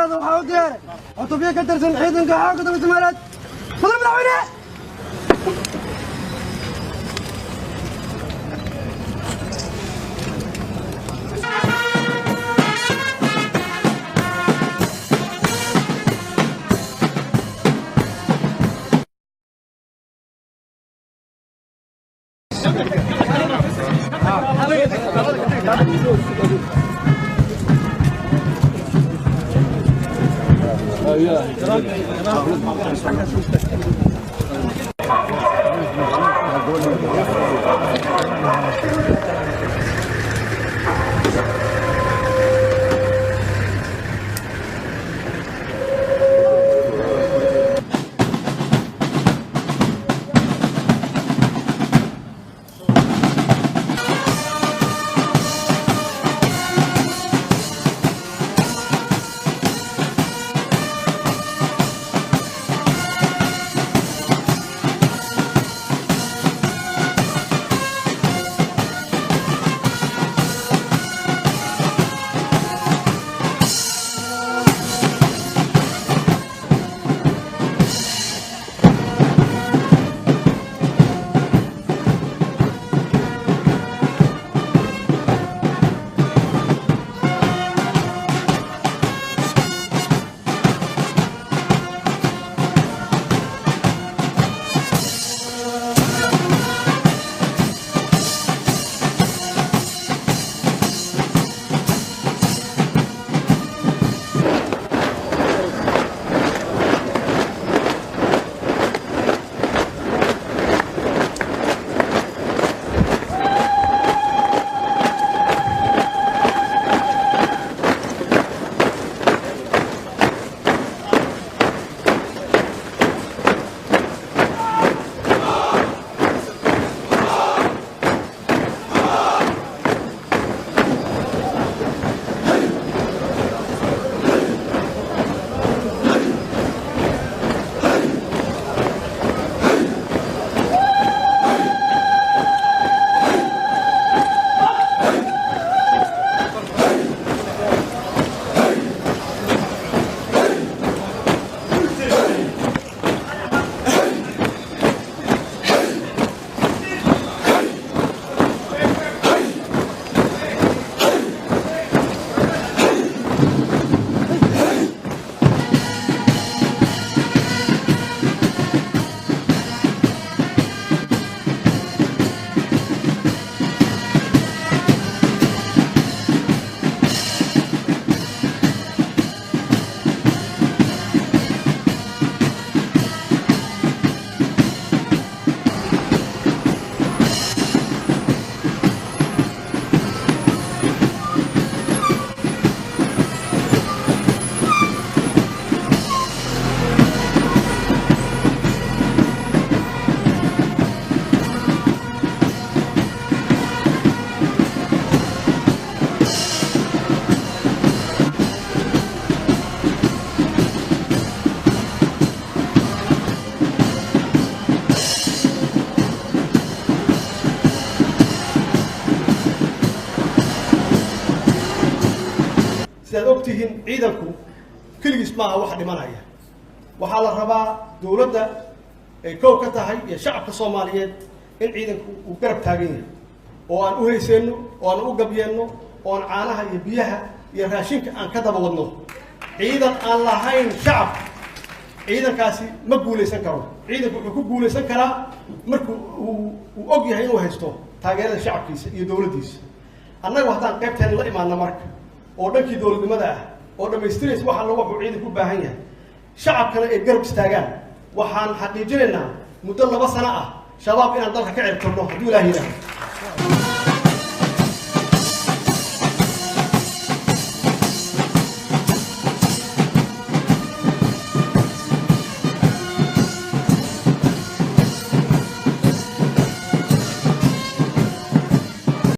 هذا وحاودير وطبيعة كترسل حيدن كحاجة طبيعة سمالات خذوا من عوينه ogtihiin ciidanku kaligiis maaha wax dhimanaya waxa la rabaa dawladda ay koow ka tahay iyo shacabka Soomaaliyeed in ciidanku uu garab taagan yahay oo aan u hayseeno oo aan u gabyeeno oo aan caanaha iyo biyaha iyo raashinka aan ka daba wadno ciidan aan lahayn shacab ciidankaasi ma guuleysan karo ciidanku wuxuu ku guuleysan karaa markuu uu og yahay inuu haysto taageerada shacabkiisa iyo dawladdiisa annaga waxaan qaybteen la imaanna marka oo dhankii dawladnimada ah oo dhameystiraysa waxa lagu wuxuu ciidanku u baahan yahay shacabkana ay garab istaagaan waxaan xaqiijinaynaa muddo 2 sano ah shabaab inaan dalka ka ciribtirno haddii Ilaahay yiraahdo